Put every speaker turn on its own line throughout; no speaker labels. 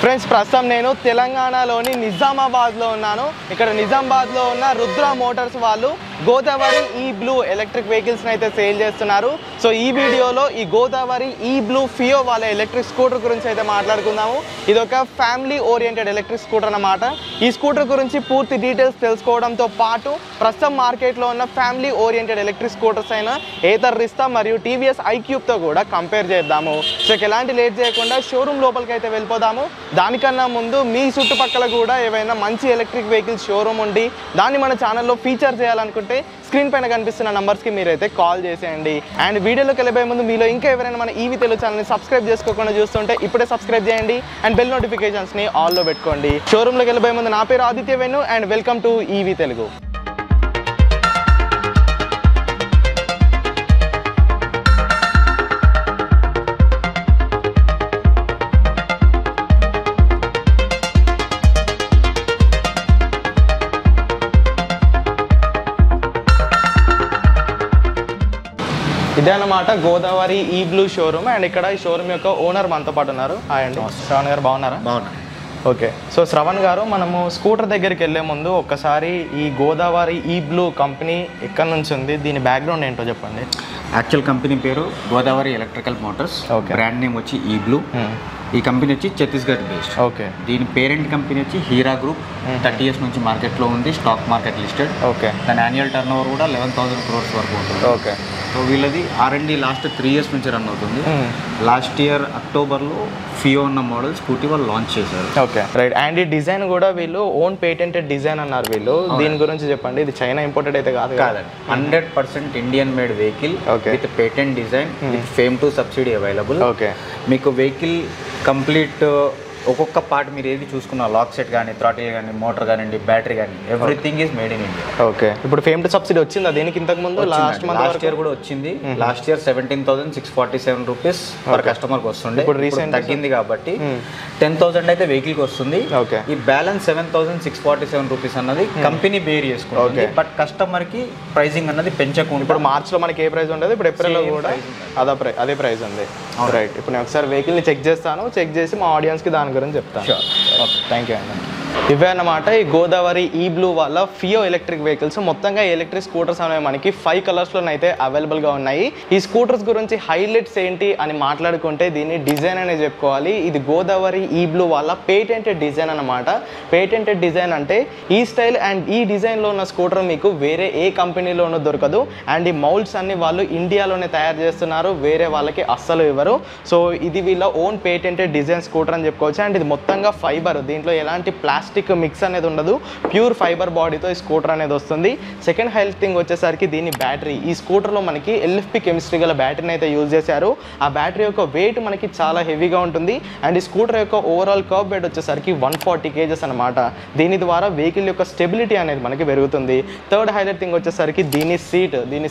Friends ప్రస్తుతం నేను తెలంగాణలోని నిజామాబాద్లో ఉన్నాను. ఇక్కడ నిజామాబాద్లో ఉన్న రుద్ర మోటార్స్ వాళ్ళు గోదావరి ఈ బ్లూ ఎలక్ట్రిక్ వెహికల్స్ని అయితే సేల్ చేస్తున్నారు. సో ఈ వీడియోలో ఈ గోదావరి ఈ బ్లూ ఫియో వాళ్ళ ఎలక్ట్రిక్ స్కూటర్ గురించి అయితే మాట్లాడుకుందాము. ఇది ఒక ఫ్యామిలీ ఓరియంటెడ్ ఎలక్ట్రిక్ స్కూటర్ అన్నమాట. ఈ స్కూటర్ గురించి పూర్తి డీటెయిల్స్ తెలుసుకోవడంతో పాటు ప్రస్తుతం మార్కెట్లో ఉన్న ఫ్యామిలీ ఓరియంటెడ్ ఎలక్ట్రిక్ స్కూటర్స్ అయిన ఏథర్ రిస్తా మరియు టీవీఎస్ ఐక్యూబ్తో కూడా కంపేర్ చేద్దాము. సో ఎలాంటి లేట్ చేయకుండా షోరూమ్ లోపలికి అయితే వెళ్ళిపోదాము. దానికన్నా ముందు మీ చుట్టుపక్కల కూడా ఏవైనా మంచి ఎలక్ట్రిక్ వెహికల్స్ షోరూమ్ ఉండి దాన్ని మన ఛానల్లో ఫీచర్ చేయాలనుకుంటే స్క్రీన్ పైన కనిపిస్తున్న నంబర్స్కి మీరైతే కాల్ చేసేయండి. అండ్ వీడియోలోకి వెళ్ళిపోయే ముందు మీలో ఇంకా ఎవరైనా మన ఈవీ తెలుగు ఛానల్ని సబ్స్క్రైబ్ చేసుకోకుండా చూస్తుంటే ఇప్పుడే సబ్స్క్రైబ్ చేయండి అండ్ బెల్ నోటిఫికేషన్స్ని ఆల్లో పెట్టుకోండి. షోరూమ్లోకి వెళ్ళిపోయే ముందు నా పేరు Aditya Venu and welcome to EV Telugu. ఇదే అన్నమాట గోదావరి ఈ బ్లూ షోరూమ్. అండ్ ఇక్కడ ఈ షోరూమ్ యొక్క ఓనర్ మనతో పాటు ఉన్నారు. హాయ్ అండి, శ్రవణ్ గారు బాగున్నారా?
బాగున్నాను.
ఓకే, సో శ్రవణ్ గారు, మనము స్కూటర్ దగ్గరికి వెళ్ళే ముందు ఒక్కసారి ఈ గోదావరి ఈ బ్లూ కంపెనీ ఎక్కడి నుంచి ఉంది, దీని బ్యాక్గ్రౌండ్ ఏంటో చెప్పండి.
యాక్చువల్ కంపెనీ పేరు Godavari electrical Motors. Brand name వచ్చి ఈ బ్లూ. ఈ కంపెనీ వచ్చి ఛత్తీస్గఢ్ బేస్డ్.
ఓకే.
దీని పేరెంట్ కంపెనీ వచ్చి హీరా గ్రూప్. 30 years నుంచి మార్కెట్లో ఉంది, స్టాక్ మార్కెట్ లిస్టెడ్.
ఓకే.
దాని యాన్యువల్ టర్న్ ఓవర్ కూడా 11,000 crores వరకు ఉంటుంది.
ఓకే.
సో వీళ్ళది R&D లాస్ట్ 3 years నుంచి రన్ అవుతుంది. లాస్ట్ ఇయర్ అక్టోబర్లో ఫియో ఉన్న మోడల్ స్కూటీ వాళ్ళు లాంచ్ చేశారు.
Okay, right. అండ్ ఈ డిజైన్ కూడా వీళ్ళు ఓన్ పేటెంటెడ్ డిజైన్ అన్నారు వీళ్ళు. దీని గురించి చెప్పండి. ఇది చైనా ఇంపోర్టెడ్ అయితే కాదు?
కాదండి, 100% Indian made vehicle with patent design with fame to subsidy available.
Okay.
మీకు వెహికల్ కంప్లీట్ ఒక్కొక్క పార్ట్ మీరు ఏది చూసుకున్న, లాక్ సెట్ కానీ, థ్రాటిల్ కానీ, మోటార్ కానివ్వండి, బ్యాటరీ కానీ, everything is made in India.
Okay. ఇప్పుడు ఫేమ్ టు సబ్సిడీ వచ్చిందా దీనికి? ఇంతకు ముందు లాస్ట్
ఇయర్ కూడా వచ్చింది. లాస్ట్ ఇయర్ 17,647 రూపీస్ పర్ కస్టమర్కి వస్తుండే. ఇప్పుడు రీసెంట్ తగ్గింది కాబట్టి 10,000 అయితే వెహికల్కి వస్తుంది.
ఓకే.
ఈ బ్యాలెన్స్ 7,647 రూపీస్ అన్నది కంపెనీ బేర్ చేసుకుంటుంది. బట్ కస్టమర్కి ప్రైసింగ్ అన్నది పెంచకుండా.
ఇప్పుడు మార్చ్లో మనకి ఏ ప్రైస్ ఉండదు, ఇప్పుడు ఏప్రిల్లో కూడా అదే ప్రైస్ ఉంది. రైట్. ఇప్పుడు నేను ఒకసారి వెహికల్ని చెక్ చేస్తాను. చెక్ చేసి మా ఆడియన్స్కి దాని గురించి చెప్తాను. ఓకే, థ్యాంక్ యూ అండి. ఇవే అన్నమాట ఈ గోదావరి ఈ బ్లూ వాళ్ళ ఫియో ఎలక్ట్రిక్ వెహికల్స్. మొత్తంగా ఎలక్ట్రిక్ స్కూటర్స్ అనేవి మనకి 5 కలర్స్లోనైతే అవైలబుల్గా ఉన్నాయి. ఈ స్కూటర్స్ గురించి హైలైట్స్ ఏంటి అని మాట్లాడుకుంటే దీన్ని డిజైన్ అనే చెప్పుకోవాలి. ఇది గోదావరి ఈ బ్లూ వాళ్ళ పేటెంటెడ్ డిజైన్ అన్నమాట. పేటెంటెడ్ డిజైన్ అంటే ఈ స్టైల్ అండ్ ఈ డిజైన్లో ఉన్న స్కూటర్ మీకు వేరే ఏ కంపెనీలోనూ దొరకదు. అండ్ ఈ మౌల్డ్స్ అన్ని వాళ్ళు ఇండియాలోనే తయారు చేస్తున్నారు, వేరే వాళ్ళకి అస్సలు ఇవ్వరు. సో ఇది వీళ్ళ ఓన్ పేటెంటెడ్ డిజైన్ స్కూటర్ అని చెప్పుకోవచ్చు. అండ్ ఇది మొత్తంగా ఫైబర్, దీంట్లో ఎలాంటి ప్లాస్టిక్ మిక్స్ అనేది ఉండదు. ప్యూర్ ఫైబర్ బాడీతో ఈ స్కూటర్ అనేది వస్తుంది. సెకండ్ హైలైట్ థింగ్ వచ్చేసరికి దీని బ్యాటరీ. ఈ స్కూటర్లో మనకి LFP కెమిస్ట్రీ గల బ్యాటరీని అయితే యూజ్ చేశారు. ఆ బ్యాటరీ యొక్క వెయిట్ మనకి చాలా హెవీగా ఉంటుంది. అండ్ ఈ స్కూటర్ యొక్క ఓవరాల్ కర్వ్ వెయిట్ వచ్చేసరికి 140 kgs అనమాట. దీని ద్వారా వెహికల్ యొక్క స్టెబిలిటీ అనేది మనకి పెరుగుతుంది. థర్డ్ హైలైట్ థింగ్ వచ్చేసరికి దీని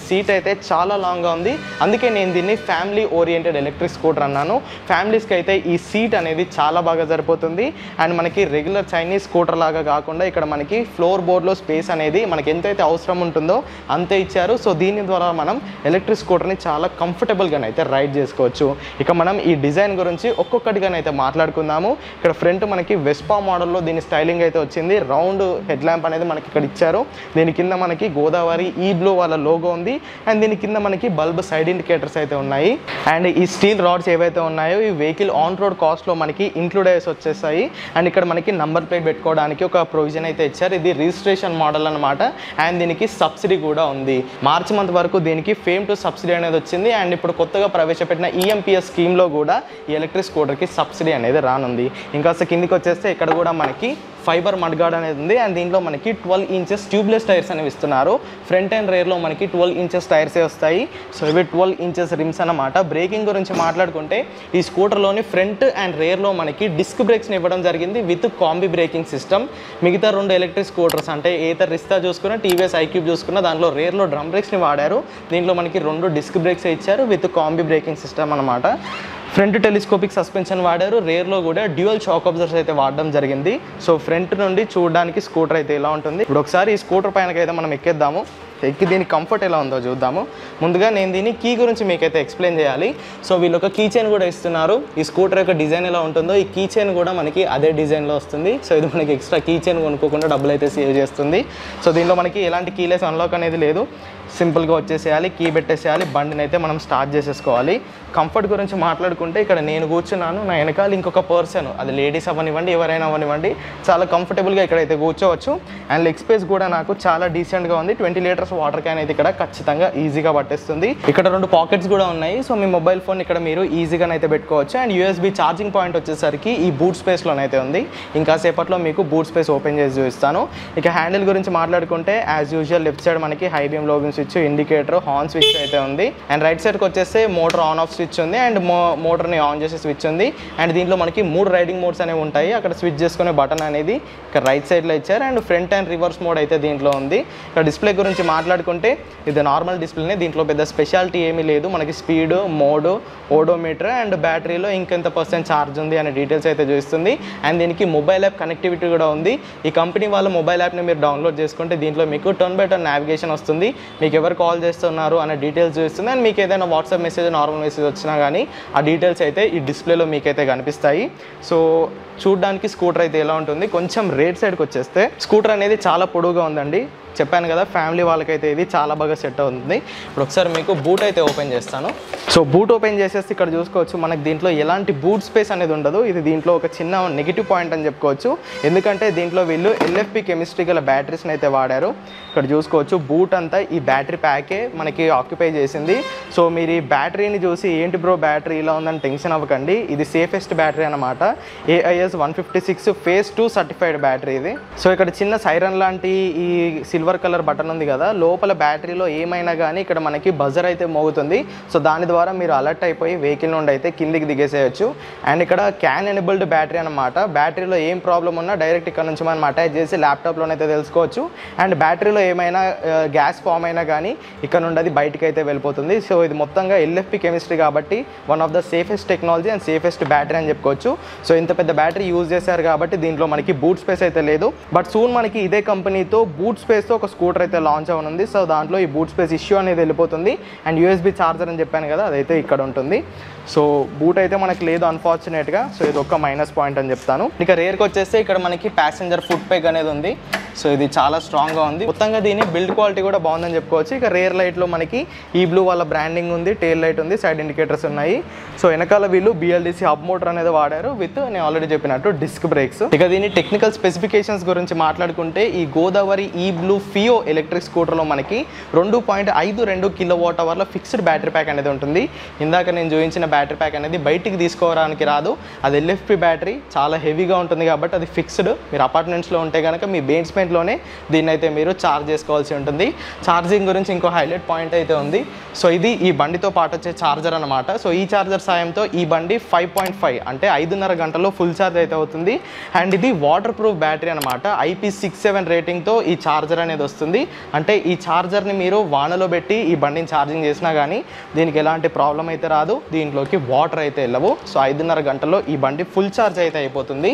సీట్ అయితే చాలా లాంగ్గా ఉంది. అందుకే నేను దీన్ని ఫ్యామిలీ ఓరియంటెడ్ ఎలక్ట్రిక్ స్కూటర్ అన్నాను. ఫ్యామిలీస్కి అయితే ఈ సీట్ అనేది చాలా బాగా సరిపోతుంది. అండ్ మనకి రెగ్యులర్ చైనీస్ స్కూటర్ లాగా కాకుండా ఇక్కడ మనకి ఫ్లోర్ బోర్డ్లో స్పేస్ అనేది మనకి ఎంతైతే అవసరం ఉంటుందో అంతే ఇచ్చారు. సో దీని ద్వారా మనం ఎలక్ట్రిక్ స్కూటర్ని చాలా కంఫర్టబుల్గానైతే రైడ్ చేసుకోవచ్చు. ఇక మనం ఈ డిజైన్ గురించి ఒక్కొక్కటిగానైతే మాట్లాడుకుందాము. ఇక్కడ ఫ్రంట్ మనకి వెస్పా మోడల్లో దీని స్టైలింగ్ అయితే వచ్చింది. రౌండ్ హెడ్ ల్యాంప్ అనేది మనకి ఇక్కడ ఇచ్చారు. దీని కింద మనకి గోదావరి ఈ బ్లూ వాళ్ళ లోగో ఉంది. అండ్ దీని కింద మనకి బల్బ్ సైడ్ ఇండికేటర్స్ అయితే ఉన్నాయి. అండ్ ఈ స్టీల్ రాడ్స్ ఏవైతే ఉన్నాయో ఈ వెహికల్ ఆన్ రోడ్ కాస్ట్లో మనకి ఇంక్లూడ్ అయ్యేసి వచ్చేసాయి. అండ్ ఇక్కడ మనకి నంబర్ ప్లేట్ పెట్టుకోవడానికి ఒక ప్రొవిజన్ అయితే ఇచ్చారు. ఇది రిజిస్ట్రేషన్ మోడల్ అనమాట. అండ్ దీనికి సబ్సిడీ కూడా ఉంది. మార్చి మంత్ వరకు దీనికి ఫేమ్ టు సబ్సిడీ అనేది వచ్చింది. అండ్ ఇప్పుడు కొత్తగా ప్రవేశపెట్టిన EMPS స్కీమ్లో కూడా ఈ ఎలక్ట్రిక్ స్కూటర్కి సబ్సిడీ అనేది రానుంది. ఇంకా కిందికి వచ్చేస్తే ఇక్కడ కూడా మనకి ఫైబర్ మడ్గార్డ్ అనేది ఉంది. అండ్ దీంట్లో మనకి 12 inches ట్యూబ్లెస్ టైర్స్ అనేవి ఇస్తున్నారు. ఫ్రంట్ అండ్ రేర్లో మనకి 12 inches టైర్సే వస్తాయి. సో ఇవి 12 inches రిమ్స్ అనమాట. బ్రేకింగ్ గురించి మాట్లాడుకుంటే ఈ స్కూటర్లోని ఫ్రంట్ అండ్ రేర్లో మనకి డిస్క్ బ్రేక్స్ని ఇవ్వడం జరిగింది విత్ కాంబీ బ్రేకింగ్ సిస్టమ్. మిగతా 2 ఎలక్ట్రిక్ స్కూటర్స్ అంటే ఏథర్ రిస్తా చూసుకున్న, టీవీఎస్ ఐక్యూబ్ చూసుకున్న దాంట్లో రేర్లో డ్రమ్ బ్రేక్స్ని వాడారు. దీంట్లో మనకి 2 డిస్క్ బ్రేక్స్ ఇచ్చారు విత్ కాంబీ బ్రేకింగ్ సిస్టమ్ అనమాట. ఫ్రంట్ టెలిస్కోపిక్ సస్పెన్షన్ వాడారు. రేర్లో కూడా డ్యూయల్ షాక్ అబ్జర్వర్స్ అయితే వాడడం జరిగింది. సో ఫ్రంట్ నుండి చూడడానికి స్కూటర్ అయితే ఇలా ఉంటుంది. ఇప్పుడు ఒకసారి ఈ స్కూటర్ పైనకైతే మనం ఎక్కేద్దాము. ఎక్కి దీని కంఫర్ట్ ఎలా ఉందో చూద్దాము. ముందుగా నేను దీని కీ గురించి మీకైతే ఎక్స్ప్లెయిన్ చేయాలి. సో వీళ్ళు ఒక కీ చైన్ కూడా ఇస్తున్నారు. ఈ స్కూటర్ యొక్క డిజైన్ ఎలా ఉంటుందో ఈ కీ చైన్ కూడా మనకి అదే డిజైన్లో వస్తుంది. సో ఇది మనకి ఎక్స్ట్రా కీ చైన్ కొనుక్కోకుండా డబ్బులు అయితే సేవ్ చేస్తుంది. సో దీనిలో మనకి ఎలాంటి కీలెస్ అన్లాక్ అనేది లేదు. సింపుల్గా వచ్చేసేయాలి, కీ పెట్టేసేయాలి, బండిని అయితే మనం స్టార్ట్ చేసేసుకోవాలి. కంఫర్ట్ గురించి మాట్లాడుకుంటే ఇక్కడ నేను కూర్చున్నాను, నా వెనకాల ఇంకొక పర్సన్, అది లేడీస్ అవ్వనివ్వండి ఎవరైనా అవ్వనివ్వండి, చాలా కంఫర్టబుల్గా ఇక్కడైతే కూర్చోవచ్చు. అండ్ లెగ్ స్పేస్ కూడా నాకు చాలా డీసెంట్గా ఉంది. 20 లీటర్స్ వాటర్ క్యాన్ అయితే ఇక్కడ ఖచ్చితంగా ఈజీగా పట్టేస్తుంది. ఇక్కడ 2 పాకెట్స్ కూడా ఉన్నాయి. సో మీ మొబైల్ ఫోన్ ఇక్కడ మీరు ఈజీగానైతే పెట్టుకోవచ్చు. అండ్ USB ఛార్జింగ్ పాయింట్ వచ్చేసరికి ఈ బూట్ స్పేస్లోనైతే ఉంది. ఇంకా సేపట్లో మీకు బూట్ స్పేస్ ఓపెన్ చేసి చూపిస్తాను. ఇక హ్యాండిల్ గురించి మాట్లాడుకుంటే యాజ్ యూజువల్ లెఫ్ట్ సైడ్ మనకి హై బీమ్ లో beam switch, indicator, horn switch అయితే ఉంది. అండ్ రైట్ సైడ్కి వచ్చేస్తే మోటార్ ఆన్ ఆఫ్ స్విచ్ ఉంది అండ్ మోటార్ని ఆన్ చేసే స్విచ్ ఉంది. అండ్ దీంట్లో మనకి 3 రైడింగ్ మోడ్స్ అనేవి ఉంటాయి. అక్కడ స్విచ్ చేసుకునే బటన్ అనేది ఇక్కడ రైట్ సైడ్లో ఇచ్చారు. And front and reverse mode అయితే దీంట్లో ఉంది. ఇక్కడ డిస్ప్లే గురించి మాట్లాడుకుంటే ఇది నార్మల్ డిస్ప్లేనే, దీంట్లో పెద్ద స్పెషాలిటీ ఏమీ లేదు. మనకి స్పీడ్, మోడ్, ఓడోమీటర్ అండ్ బ్యాటరీలో ఇంకెంత % ఛార్జ్ ఉంది అనే డీటెయిల్స్ అయితే చూస్తుంది. అండ్ దీనికి మొబైల్ యాప్ కనెక్టివిటీ కూడా ఉంది. ఈ కంపెనీ వాళ్ళ మొబైల్ యాప్ని మీరు డౌన్లోడ్ చేసుకుంటే దీంట్లో మీకు టర్న్ బై టర్న్ నావిగేషన్ వస్తుంది. మీకు ఎవరు కాల్ చేస్తున్నారు అనే డీటెయిల్స్ చూస్తుంది. అండ్ మీకు ఏదైనా వాట్సాప్ మెసేజ్, నార్మల్ మెసేజ్ వచ్చినా కానీ ఆ డీటెయిల్స్ అయితే ఈ డిస్ప్లేలో మీకైతే కనిపిస్తాయి. సో చూడడానికి స్కూటర్ అయితే ఎలా ఉంటుంది. కొంచెం రేట్ సైడ్కి వచ్చేస్తే స్కూటర్ అనేది చాలా పొడవుగా ఉందండి. చెప్పాను కదా ఫ్యామిలీ వాళ్ళకైతే ఇది చాలా బాగా సెట్ అవుతుంది. ఇప్పుడు ఒకసారి మీకు బూట్ అయితే ఓపెన్ చేస్తాను. సో బూట్ ఓపెన్ చేసేసి ఇక్కడ చూసుకోవచ్చు మనకి దీంట్లో ఎలాంటి బూట్ స్పేస్ అనేది ఉండదు. ఇది దీంట్లో ఒక చిన్న నెగిటివ్ పాయింట్ అని చెప్పుకోవచ్చు. ఎందుకంటే దీంట్లో వీళ్ళు LFP కెమిస్ట్రీ గల బ్యాటరీస్ని అయితే వాడారు. ఇక్కడ చూసుకోవచ్చు బూట్ అంతా ఈ బ్యాటరీ ప్యాకే మనకి ఆక్యుపై చేసింది. సో మీరు ఈ బ్యాటరీని చూసి ఏంటి బ్రో బ్యాటరీ ఇలా ఉందని టెన్షన్ అవ్వకండి. ఇది సేఫెస్ట్ బ్యాటరీ అనమాట. AIS 156 phase 2 సర్టిఫైడ్ బ్యాటరీ ఇది. సో ఇక్కడ చిన్న సైరన్ లాంటి ఈ సిల్వర్ కలర్ బటన్ ఉంది కదా, లోపల బ్యాటరీలో ఏమైనా కానీ ఇక్కడ మనకి బజర్ అయితే మోగుతుంది. సో దాని ద్వారా మీరు అలర్ట్ అయిపోయి వెహికల్ నుండి అయితే కిందికి దిగేసేయచ్చు. అండ్ ఇక్కడ క్యాన్ ఎనేబుల్డ్ బ్యాటరీ అనమాట. బ్యాటరీలో ఏం ప్రాబ్లం ఉన్నా డైరెక్ట్ ఇక్కడ నుంచి మనం అటాచ్ చేసి ల్యాప్టాప్లోనైతే తెలుసుకోవచ్చు. అండ్ బ్యాటరీలో ఏమైనా గ్యాస్ ఫామ్ అయినా కానీ ఇక్కడ నుండి అది బయటకు అయితే వెళ్ళిపోతుంది. సో ఇది మొత్తంగా LFP కెమిస్ట్రీ కాబట్టి one of the safest technology and safest battery అని చెప్పుకోవచ్చు. సో ఇంత పెద్ద బ్యాటరీ యూజ్ చేశారు కాబట్టి దీంట్లో మనకి బూట్ స్పేస్ అయితే లేదు. బట్ సూన్ మనకి ఇదే కంపెనీతో బూట్ స్పేస్తో ఒక స్కూటర్ అయితే లాంచ్ అవనుంది. సో దాంట్లో ఈ బూట్ స్పేస్ ఇష్యూ అనేది వెళ్ళిపోతుంది. అండ్ USB ఛార్జర్ అని చెప్పాను కదా, అదైతే ఇక్కడ ఉంటుంది. సో బూట్ అయితే మనకి లేదు అన్ఫార్చునేట్గా. సో ఇది ఒక మైనస్ పాయింట్ అని చెప్తాను. ఇక రేర్కి వచ్చేస్తే ఇక్కడ మనకి ప్యాసింజర్ ఫుట్ పెగ్ అనేది ఉంది. సో ఇది చాలా స్ట్రాంగ్గా ఉంది. మొత్తంగా దీని బిల్డ్ క్వాలిటీ కూడా బాగుందని చెప్పుకోవచ్చు. ఇక రేర్ లైట్లో మనకి ఈ బ్లూ వాళ్ళ బ్రాండింగ్ ఉంది, టెయిల్ లైట్ ఉంది, సైడ్ ఇండికేటర్స్ ఉన్నాయి. సో వెనకాల వీళ్ళు BLDC హబ్ మోటార్ అనేది వాడారు విత్ నేను ఆల్రెడీ చెప్పినట్టు డిస్క్ బ్రేక్స్. ఇక దీని టెక్నికల్ స్పెసిఫికేషన్స్ గురించి మాట్లాడుకుంటే ఈ గోదావరి ఈ బ్లూ ఫియో ఎలక్ట్రిక్ స్కూటర్లో మనకి 2.52 kWh ఫిక్స్డ్ బ్యాటరీ ప్యాక్ అనేది ఉంటుంది. ఇందాక నేను చూపించిన బ్యాటరీ ప్యాక్ అనేది బయటికి తీసుకోవడానికి రాదు. అది LFP బ్యాటరీ చాలా హెవీగా ఉంటుంది కాబట్టి అది ఫిక్స్డ్. మీరు అపార్ట్మెంట్స్లో ఉంటే కనుక మీ బేస్మెంట్లోనే దీన్ని అయితే మీరు ఛార్జ్ చేసుకోవాల్సి ఉంటుంది. ఛార్జింగ్ గురించి ఇంకో హైలైట్ పాయింట్ అయితే ఉంది. సో ఇది ఈ బండితో పాటు వచ్చే ఛార్జర్ అనమాట. సో ఈ ఛార్జర్ సాయంతో ఈ బండి 5.5 అంటే 5.5 గంటల్లో ఫుల్ ఛార్జ్ అయితే అవుతుంది. అండ్ ఇది వాటర్ ప్రూఫ్ బ్యాటరీ అనమాట. IP67 రేటింగ్తో ఈ ఛార్జర్ అనేది వస్తుంది. అంటే ఈ ఛార్జర్ని మీరు వానలో పెట్టి ఈ బండిని ఛార్జింగ్ చేసినా కానీ దీనికి ఎలాంటి ప్రాబ్లం అయితే రాదు. దీంట్లోకి వాటర్ అయితే వెళ్ళవు. సో 5.5 గంటల్లో ఈ బండి ఫుల్ ఛార్జ్ అయితే అయిపోతుంది.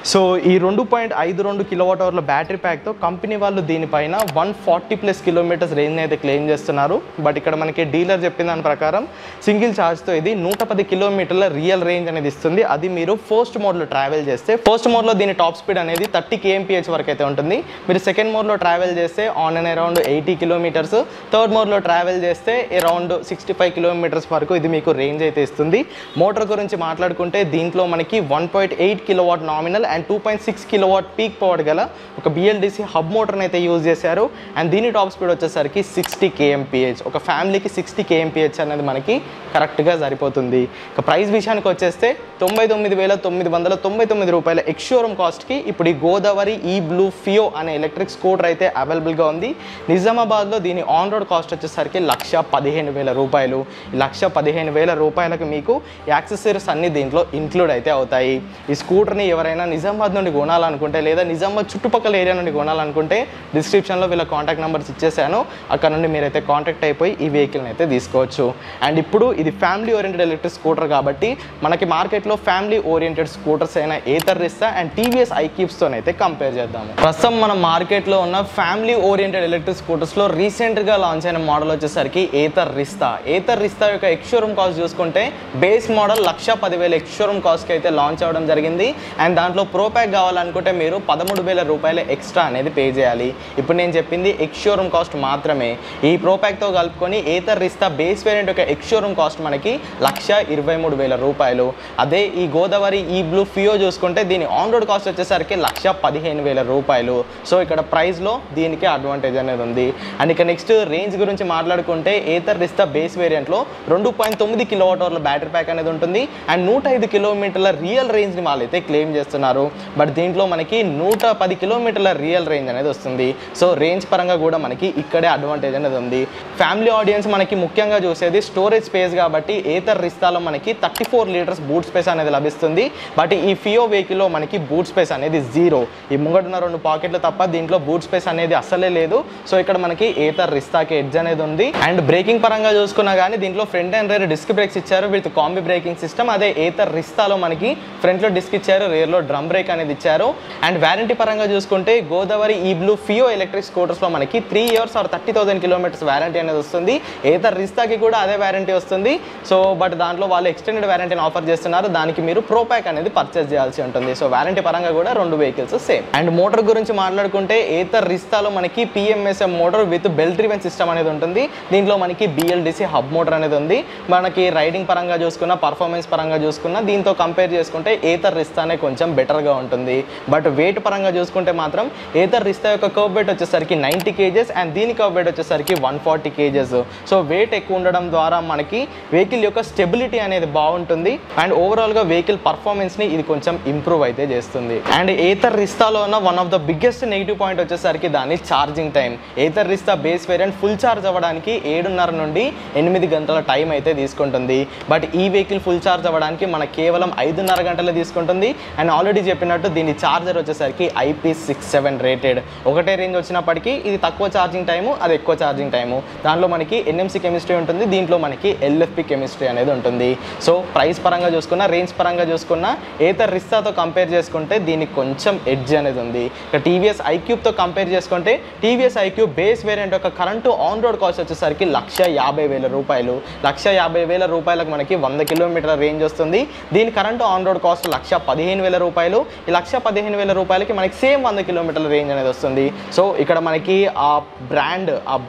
సో ఈ 2.52 kWh బ్యాటరీ ప్యాక్తో కంపెనీ వాళ్ళు దీనిపైన 140+ కిలోమీటర్స్ రేంజ్ అయితే క్లెయిమ్ చేస్తున్నారు. బట్ ఇక్కడ మనకి డీలర్ చెప్పిన దాని ప్రకారం సింగిల్ ఛార్జ్తో ఇది 110 కిలోమీటర్ల రియల్ రేంజ్ అనేది ఇస్తుంది. అది మీరు ఫస్ట్ మోడ్లో ట్రావెల్ చేస్తే, ఫస్ట్ మోడ్లో దీని టాప్ స్పీడ్ అనేది 30 kmph వరకు అయితే ఉంటుంది. మీరు సెకండ్ మోడ్లో ట్రావెల్ చేస్తే on and around 80 kilometres, third మోడ్లో ట్రావెల్ చేస్తే అరౌండ్ 65 కిలోమీటర్స్ వరకు ఇది మీకు రేంజ్ అయితే ఇస్తుంది. మోటార్ గురించి మాట్లాడుకుంటే దీంట్లో మనకి 1.8 kW nominal and 2.6 kW peak power గల ఒక BLDC హబ్ మోటార్ని అయితే యూజ్ చేశారు. అండ్ దీని టాప్ స్పీడ్ వచ్చేసరికి 60 kmph. ఒక ఫ్యామిలీకి 60 kmph అనేది మనకి కరెక్ట్గా సరిపోతుంది. ఇక ప్రైస్ విషయానికి వచ్చేస్తే 99,999 రూపాయల ఎక్స్షోరూమ్ కాస్ట్కి ఇప్పుడు ఈ గోదావరి ఈ బ్లూ ఫియో అనే ఎలక్ట్రిక్ స్కూటర్ అయితే అవైలబుల్గా ఉంది. నిజామాబాద్లో దీని ఆన్ రోడ్ కాస్ట్ వచ్చేసరికి 1,15,000 రూపాయలు. 1,15,000 రూపాయలకు మీకు యాక్సెసరీస్ అన్ని దీంట్లో ఇంక్లూడ్ అయితే అవుతాయి. ఈ స్కూటర్ని ఎవరైనా నిజామాబాద్ నుండి కొనాలనుకుంటే లేదా నిజామాబాద్ చుట్టుపక్కల ఏరియా నుండి కొనాలనుకుంటే డిస్క్రిప్షన్లో వీళ్ళ కాంటాక్ట్ నెంబర్స్ ఇచ్చేసాను, అక్కడ నుండి మీరైతే కాంటాక్ట్ అయిపోయి ఈ వెహికల్ని అయితే తీసుకోవచ్చు. అండ్ ఇప్పుడు ఇది ఫ్యామిలీ ఓరియంటెడ్ ఎలక్ట్రిక్ స్కూటర్ కాబట్టి మనకి మార్కెట్లో ఫ్యామిలీ ఓరియంటెడ్ స్కూటర్స్ అయిన Ather Rizta and TVS ఐక్యూబ్స్తోనైతే compare చేద్దాము. ప్రస్తుతం మన మార్కెట్లో ఉన్న ఫ్యామిలీ ఓరియంటెడ్ ఎలక్ట్రిక్ స్కూటర్స్లో రీసెంట్గా లాంచ్ అయిన మోడల్ వచ్చేసరికి ఏథర్ రిస్తా. ఏథర్ రిస్తా యొక్క ఎక్స్ షోరూమ్ కాస్ట్ చూసుకుంటే బేస్ మోడల్ 1,10,000 ఎక్స్ షోరూమ్ కాస్ట్కి అయితే లాంచ్ అవ్వడం జరిగింది. అండ్ దాంట్లో ప్రో ప్యాక్ కావాలనుకుంటే మీరు 13,000 రూపాయలు ఎక్స్ట్రా అనేది పే చేయాలి. ఇప్పుడు నేను చెప్పింది ఎక్స్ షోరూమ్ కాస్ట్ మాత్రమే. ఈ ప్రో ప్యాక్తో కలుపుకొని ఏథర్ రిస్తా బేస్ వేరియంట్ యొక్క ఎక్స్ షోరూమ్ కాస్ట్ మనకి 1,23,000 రూపాయలు. అదే ఈ గోదావరి ఈ బ్లూ ఫియో చూసుకుంటే దీని ఆన్ రోడ్ కాస్ట్ వచ్చేసరికి 1,15,000 రూపాయలు. సో ఇక్కడ ప్రైస్లో దీనికి అడ్వాంటేజ్ అనేది ఉంది. అండ్ ఇక నెక్స్ట్ రేంజ్ గురించి మాట్లాడుకుంటే ఏథర్ రిస్తా బేస్ వేరియంట్లో 2.9 కిలోవాట్ బ్యాటరీ ప్యాక్ అనేది ఉంటుంది. అండ్ 105 కిలోమీటర్ల రియల్ రేంజ్ని వాళ్ళైతే క్లెయిమ్ చేస్తున్నారు. బట్ దీంట్లో మనకి 110 కిలోమీటర్ల రియల్ రేంజ్ అనేది వస్తుంది. సో రేంజ్ పరంగా కూడా మనకి ఇక్కడే అడ్వాంటేజ్ అనేది ఉంది. ఫ్యామిలీ ఆడియన్స్ మనకి ముఖ్యంగా చూసేది స్టోరేజ్ స్పేస్ కాబట్టి ఏథర్ రిస్తాలో మనకి 34 లీటర్స్ బూట్ స్పేస్ అనేది లభిస్తుంది. బట్ ఈ ఫియో వెహికల్లో మనకి బూట్ స్పేస్ అనేది 0. ఈ ముంగడున్న 2 పాకెట్లు తప్ప దీంట్లో బూట్ స్పేస్ అనేది అస్సలే లేదు. సో ఇక్కడ మనకి ఏథర్ రిస్తాకి ఎడ్జ్ అనేది ఉంది. అండ్ బ్రేకింగ్ పరంగా చూసుకున్నా కానీ దీంట్లో front and rear disc brakes ఇచ్చారు విత్ కాంబీ బ్రేకింగ్ సిస్టమ్. అదే ఏథర్ రిస్తాలో మనకి ఫ్రంట్లో డిస్క్ ఇచ్చారు, రేర్లో డ్రమ్ బ్రేక్ అనేది ఇచ్చారు. అండ్ వారంటీ పరంగా చూసుకుంటే గోదావరి ఈ బ్లూ ఫియో ఎలక్ట్రిక్ స్కూటర్స్లో మనకి 3 years or 30,000 కిలోమీటర్స్ వారంటీ అనేది వస్తుంది. ఏథర్ రిస్తాకి కూడా అదే వారంటీ వస్తుంది. సో బట్ దాంట్లో వాళ్ళు ఎక్స్టెండెడ్ వారంటీని ఆఫర్ చేస్తున్నారు. దానికి మీరు ప్రో ప్యాక్ అనేది పర్చేస్ చేయాల్సి ఉంటుంది. సో వారంటీ పరంగా కూడా 2 వెహికల్స్ సేమ్. అండ్ మోటార్ గురించి మాట్లాడుకుంటే ఏథర్ రిస్తాలో మనకి PMSM motor with belt driven system అనేది ఉంటుంది. దీంట్లో మనకి BLDC హబ్ మోటార్ అనేది ఉంది. మనకి రైడింగ్ పరంగా చూసుకున్న, పర్ఫార్మెన్స్ పరంగా చూసుకున్న దీంతో కంపేర్ చేసుకుంటే ఏథర్ రిస్తానే కొంచెం బెటర్గా ఉంటుంది. బట్ వెయిట్ పరంగా చూసుకుంటే మాత్రం ఏథర్ రిస్తా యొక్క కర్వ్ వెయిట్ వచ్చేసరికి 90 kgs అండ్ దీని కర్వ్ వెయిట్ వచ్చేసరికి 140 kgs. సో వెయిట్ ఎక్కువ ఉండడం ద్వారా మనకి వెహికల్ యొక్క స్టెబిలిటీ అనేది బాగుంటుంది. అండ్ ఓవరాల్గా వెహికల్ పర్ఫార్మెన్స్ని ఇది కొంచెం ఇంప్రూవ్ అయితే చేస్తుంది. అండ్ ఏథర్ రిస్తాలో ఉన్న one of the biggest negative point వచ్చేసరికి దాని charging time. Ather Rizta base variant full charge అవ్వడానికి 7:30 నుండి 8 గంటల టైం అయితే తీసుకుంటుంది. బట్ ఈ వెహికల్ ఫుల్ ఛార్జ్ అవ్వడానికి మనకు కేవలం 5:30 గంటలు తీసుకుంటుంది. అండ్ ఆల్రెడీ చెప్పినట్టు దీని ఛార్జర్ వచ్చేసరికి IP67 రేటెడ్. ఒకటే రేంజ్ వచ్చినప్పటికీ ఇది తక్కువ ఛార్జింగ్ టైము, అది ఎక్కువ ఛార్జింగ్ టైము. దాంట్లో మనకి NMC కెమిస్ట్రీ ఉంటుంది, దీంట్లో మనకి LFP కెమిస్ట్రీ అనేది ఉంటుంది. సో ప్రైస్ పరంగా చూసుకున్న, రేంజ్ పరంగా చూసుకున్న ఏథర్ రిస్తాతో కంపేర్ చేసుకుంటే దీనికి కొంచెం ఎడ్జ్ అనేది ఉంది. ఇక TVS iQube కంపేర్ చేసుకుంటే TVS iQube బేస్ వేరియంట్ యొక్క కరెంటు ఆన్ రోడ్ కాస్ట్ వచ్చేసరికి 1,50,000 రూపాయలు. 1,50,000 రూపాయలకు మనకి 100 కిలోమీటర్ల రేంజ్ వస్తుంది. దీని కరెంటు ఆన్ రోడ్ కాస్ట్ 1,15,000 రూపాయలు. ఈ 1,15,000 రూపాయలకి మనకి సేమ్ 100 కిలోమీటర్ల రేంజ్ అనేది వస్తుంది. సో ఇక్కడ మనకి ఆ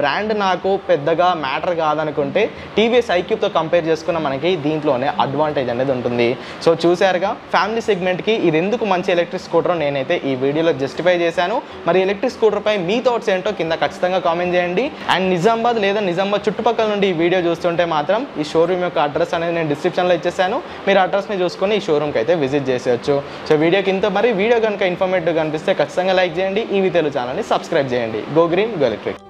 బ్రాండ్ నాకు పెద్దగా మ్యాటర్ కాదనుకుంటే TVS iQube కంపేర్ చేసుకున్న మనకి దీంట్లోనే అడ్వాంటేజ్ అనేది ఉంటుంది. సో చూసారుగా ఫ్యామిలీ సెగ్మెంట్కి ఇది ఎందుకు మంచి ఎలక్ట్రిక్ స్కూటర్ నేనైతే ఈ వీడియోలో జస్టిఫై చేశాను. మరి ఎలక్ట్రిక్ స్కూటర్పై మీ థాట్స్ ఏంటో కింద ఖచ్చితంగా కామెంట్ చేయండి. అండ్ నిజామాబాద్ లేదా నిజామాబాద్ చుట్టుపక్కల నుండి ఈ వీడియో చూస్తుంటే మాత్రం ఈ షోరూమ్ యొక్క అడ్రస్ అనేది నేను డిస్క్రిప్షన్లో ఇచ్చేసాను. మీరు అడ్రస్ని చూసుకొని ఈ షోరూమ్కి అయితే విజిట్ చేసేయచ్చు. సో వీడియోకి ఇంత మరి వీడియో కనుక ఇన్ఫర్మేటివ్ కనిపిస్తే ఖచ్చితంగా లైక్ చేయండి. ఈవీ తెలుగు ఛానల్ని సబ్స్క్రైబ్ చేయండి. Go green go electric.